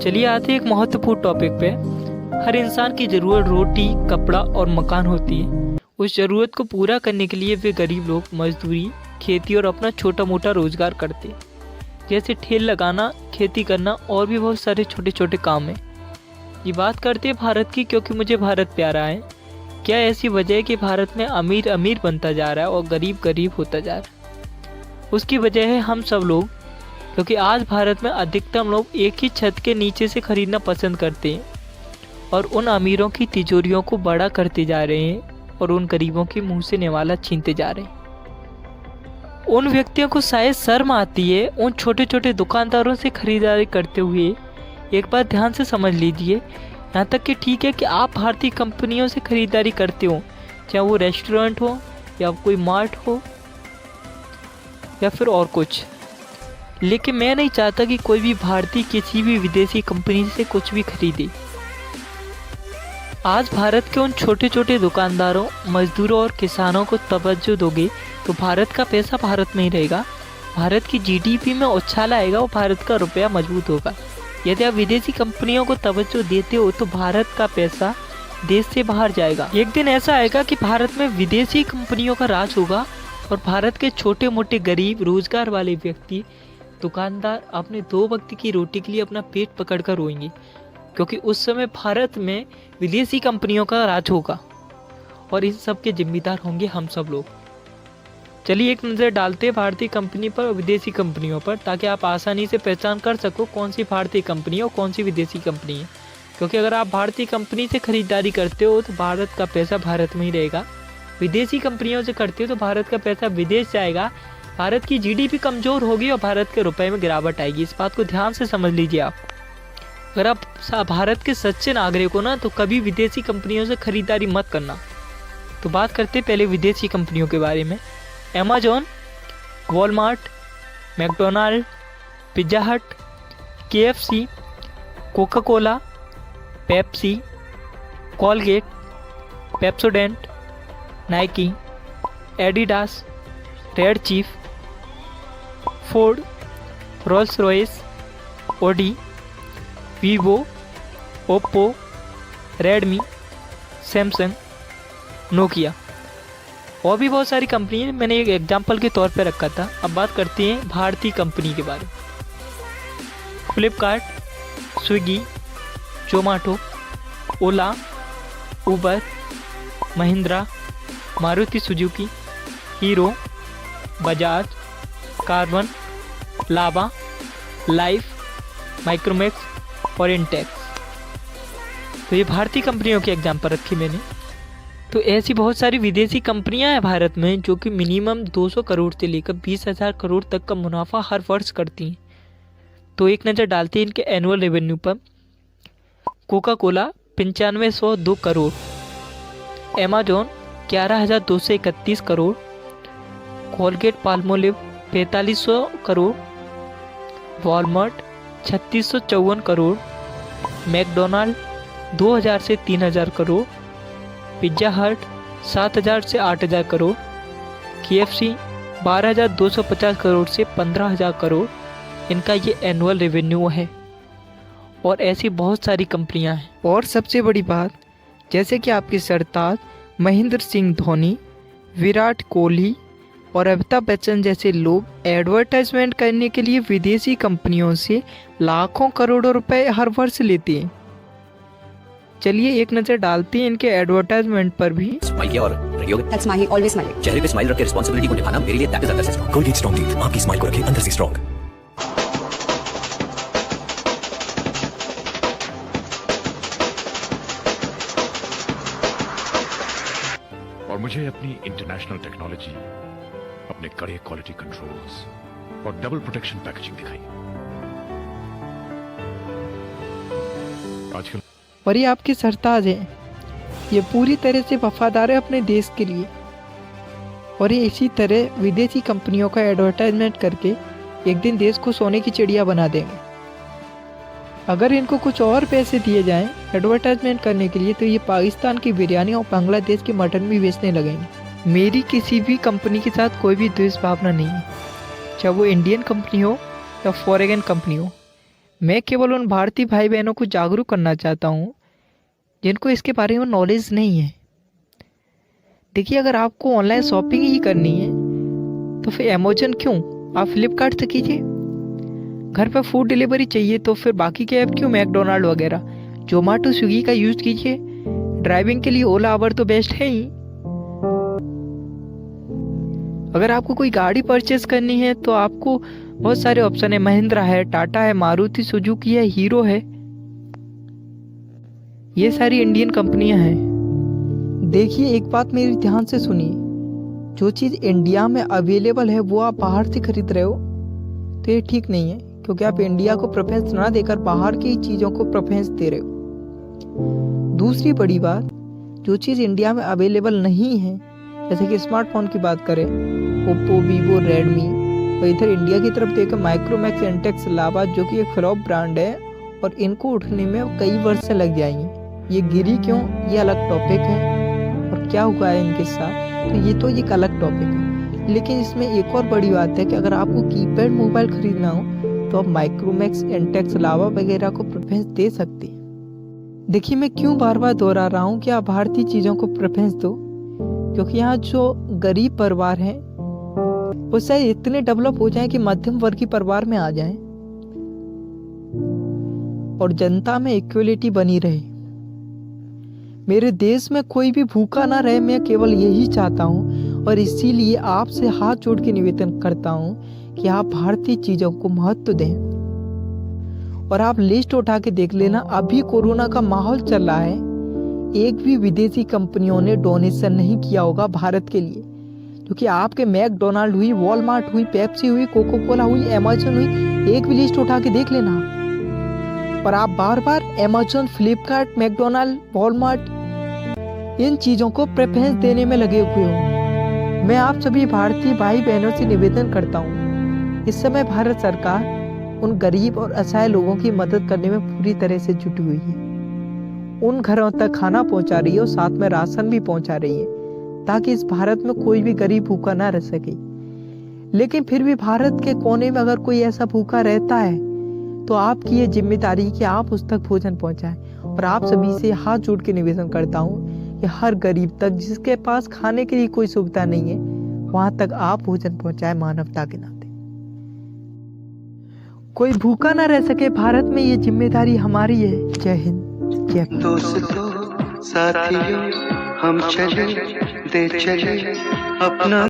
चलिए आते हैं एक महत्वपूर्ण टॉपिक पे। हर इंसान की ज़रूरत रोटी, कपड़ा और मकान होती है। उस ज़रूरत को पूरा करने के लिए वे गरीब लोग मजदूरी, खेती और अपना छोटा मोटा रोजगार करते हैं, जैसे ठेल लगाना, खेती करना और भी बहुत सारे छोटे छोटे काम हैं। ये बात करते हैं भारत की, क्योंकि मुझे भारत प्यारा है। क्या ऐसी वजह है कि भारत में अमीर अमीर बनता जा रहा है और गरीब गरीब होता जा रहा है? उसकी वजह है हम सब लोग, क्योंकि आज भारत में अधिकतम लोग एक ही छत के नीचे से खरीदना पसंद करते हैं और उन अमीरों की तिजोरियों को बड़ा करते जा रहे हैं और उन गरीबों के मुंह से निवाला छीनते जा रहे हैं। उन व्यक्तियों को शायद शर्म आती है उन छोटे छोटे दुकानदारों से खरीदारी करते हुए। एक बात ध्यान से समझ लीजिए, यहाँ तक कि ठीक है कि आप भारतीय कंपनियों से खरीदारी करते हो, चाहे वो रेस्टोरेंट हो या कोई मार्ट हो या फिर और कुछ, लेकिन मैं नहीं चाहता कि कोई भी भारतीय किसी भी विदेशी कंपनी से कुछ भी खरीदे। आज भारत के उन छोटे छोटे दुकानदारों, मजदूरों और किसानों को तवज्जो दोगे तो भारत का पैसा भारत में ही रहेगा, भारत की जीडीपी में उछाल आएगा और भारत का रुपया मजबूत होगा। यदि आप विदेशी कंपनियों को तवज्जो देते हो तो भारत का पैसा देश से बाहर जाएगा। एक दिन ऐसा आएगा कि भारत में विदेशी कंपनियों का राज होगा और भारत के छोटे मोटे गरीब, रोजगार वाले व्यक्ति, दुकानदार अपने 2 वक्त की रोटी के लिए अपना पेट पकड़ कर रोएंगे, क्योंकि उस समय भारत में विदेशी कंपनियों का राज होगा और इन सब के जिम्मेदार होंगे हम सब लोग। चलिए एक नज़र डालते हैं भारतीय कंपनी पर और विदेशी कंपनियों पर, ताकि आप आसानी से पहचान कर सको कौन सी भारतीय कंपनी है और कौन सी विदेशी कंपनी है। क्योंकि अगर आप भारतीय कंपनी से खरीदारी करते हो तो भारत का पैसा भारत में ही रहेगा, विदेशी कंपनियों से करते हो तो भारत का पैसा विदेश जाएगा, भारत की जीडीपी कमज़ोर होगी और भारत के रुपए में गिरावट आएगी। इस बात को ध्यान से समझ लीजिए आप। अगर आप भारत के सच्चे नागरिक हो ना, तो कभी विदेशी कंपनियों से खरीदारी मत करना। तो बात करते पहले विदेशी कंपनियों के बारे में। अमेज़न, वॉलमार्ट, मैकडोनाल्ड, पिज़्ज़ा हट, KFC, Coca Cola, Pepsi, Colgate, Pepsodent, Nike, Adidas, red chief, Ford, Rolls Royce, Audi, Vivo, Oppo, Redmi, Samsung, Nokia और भी बहुत सारी कंपनी है, मैंने एक एग्जांपल के तौर पे रखा था। अब बात करते हैं भारतीय कंपनी के बारे में। फ्लिपकार्ट, स्विगी, जोमेटो, ओला, उबर, महिंद्रा, मारुति सुजुकी, हीरो, बजाज, कार्बन, लावा, लाइफ, माइक्रोमैक्स और इंटेक्स। तो ये भारतीय कंपनियों के एग्जाम्पल रखे मैंने। तो ऐसी बहुत सारी विदेशी कंपनियां हैं भारत में जो कि मिनिमम 200 करोड़ से लेकर 20,000 करोड़ तक का मुनाफा हर वर्ष करती हैं। तो एक नज़र डालते हैं इनके एनुअल रेवेन्यू पर। Coca Cola 9502 crore, Amazon 11,231 crore, Colgate Palmolive 4500 crore, Walmart 3654 crore, McDonald 2000 से 3000 करोड़, पिज़्ज़ा हट 7000 से 8000 करोड़, केएफसी 12,250 करोड़ से 15,000 करोड़ इनका ये एनुअल रेवेन्यू है। और ऐसी बहुत सारी कंपनियां हैं। और सबसे बड़ी बात, जैसे कि आपके सरताज महेंद्र सिंह धोनी, विराट कोहली और अमिताभ बच्चन जैसे लोग एडवर्टाइजमेंट करने के लिए विदेशी कंपनियों से लाखों करोड़ों रुपए हर वर्ष लेते हैं। चलिए एक नज़र डालते हैं इनके एडवर्टाइजमेंट पर भी। स्माइल किया और रहिए That's Mahi, always smiling. चेहरे पे स्माइल रख के रिस्पांसिबिलिटी को निभाना मेरे लिए दैट इज अंदर से स्ट्रांग। कोलगेट स्ट्रांग टीथ आपकी स्माइल को रखे अंदर से स्ट्रांग। और मुझे अपनी इंटरनेशनल टेक्नोलॉजी, अपने कड़े क्वालिटी कंट्रोल्स और डबल प्रोटेक्शन पैकेजिंग दिखाई। आजकल और ये आपके सरताज हैं, ये पूरी तरह से वफादार है अपने देश के लिए। और ये इसी तरह विदेशी कंपनियों का एडवर्टाइजमेंट करके एक दिन देश को सोने की चिड़िया बना देंगे। अगर इनको कुछ और पैसे दिए जाएं एडवर्टाइजमेंट करने के लिए तो ये पाकिस्तान की बिरयानी और बांग्लादेश के मटन भी बेचने लगेंगे। मेरी किसी भी कंपनी के साथ कोई भी द्वेष भावना नहीं है, चाहे वो इंडियन कंपनी हो या फॉरेन कंपनी हो। मैं केवल उन भारतीय भाई बहनों को जागरूक करना चाहता हूँ जिनको इसके बारे में नॉलेज नहीं है। देखिए, अगर आपको ऑनलाइन शॉपिंग ही करनी है तो फिर अमेजन क्यों, आप फ्लिपकार्ट से कीजिए। घर पर फूड डिलीवरी चाहिए तो फिर बाकी के ऐप क्यों, मैकडोनाल्ड वगैरह, जोमेटो, स्विगी का यूज़ कीजिए। ड्राइविंग के लिए ओला उबर तो बेस्ट है ही। अगर आपको कोई गाड़ी परचेस करनी है तो आपको बहुत सारे ऑप्शन है, महिंद्रा है, टाटा है, मारुति सुजुकी है, हीरो है, ये सारी इंडियन कंपनियां हैं। देखिए, एक बात मेरी ध्यान से सुनिए, जो चीज़ इंडिया में अवेलेबल है वो आप बाहर से खरीद रहे हो तो ये ठीक नहीं है, क्योंकि आप इंडिया को प्रेफरेंस ना देकर बाहर की चीज़ों को प्रेफरेंस दे रहे हो। दूसरी बड़ी बात, जो चीज़ इंडिया में अवेलेबल नहीं है, जैसे कि स्मार्टफोन की बात करें, ओप्पो, वीवो, रेडमी, और इधर इंडिया की तरफ देखकर माइक्रोमैक्स, इंटेक्स, लावा, जो कि एक फ्लॉप ब्रांड है और इनको उठने में कई वर्ष से लग जाएंगे। ये गिरी क्यों, ये अलग टॉपिक है, और क्या हुआ है इनके साथ, तो ये एक अलग टॉपिक है। लेकिन इसमें एक और बड़ी बात है कि अगर आपको कीपैड मोबाइल खरीदना हो तो आप माइक्रोमैक्स, इंटेक्स, लावा वगैरह को प्रेफरेंस दे सकते हैं। देखिए, मैं क्यों बार बार दोहरा रहा हूँ कि आप भारतीय चीज़ों को प्रेफरेंस दो, क्योंकि यहाँ जो गरीब परिवार हैं वो शायद इतने डेवलप हो जाएं कि मध्यम वर्गीय परिवार में आ जाएं और जनता में इक्वलिटी बनी रहे। मेरे देश में कोई भी भूखा ना रहे, मैं केवल यही चाहता हूँ, और इसीलिए आपसे हाथ जोड़ के निवेदन करता हूँ कि आप भारतीय चीज़ों को महत्व दें। और आप लिस्ट उठा के देख लेना, अभी कोरोना का माहौल चल रहा है, एक भी विदेशी कंपनियों ने डोनेशन नहीं किया होगा भारत के लिए, क्योंकि आपके मैकडोनाल्ड हुई, वॉलमार्ट हुई, पेप्सी हुई, कोको कोला हुई, अमेजन हुई, एक भी लिस्ट उठा के देख लेना। और आप बार बार अमेजन, फ्लिपकार्ट, मैकडोनाल्ड, वॉलमार्ट, इन चीज़ों को प्रेफरेंस देने में लगे हुए हो। मैं आप सभी भारतीय भाई बहनों से निवेदन करता हूँ, इस समय भारत सरकार उन गरीब और असहाय लोगों की मदद करने में पूरी तरह से जुटी हुई है। उन घरों तक खाना पहुंचा रही है और साथ में राशन भी पहुंचा रही है, ताकि इस भारत में कोई भी गरीब भूखा ना रह सके। लेकिन फिर भी भारत के कोने में अगर कोई ऐसा भूखा रहता है तो आपकी ये जिम्मेदारी कि आप उस तक भोजन पहुंचाएं। और आप सभी से हाथ जोड़ के निवेदन करता हूँ कि हर गरीब तक, जिसके पास खाने के लिए कोई सुविधा नहीं है, वहां तक आप भोजन पहुंचाएं मानवता के नाते। कोई भूखा ना रह सके भारत में, ये जिम्मेदारी हमारी है। जय हिंद, जय भारत। दोस्तों, साथियों, हम चले दे चले अपना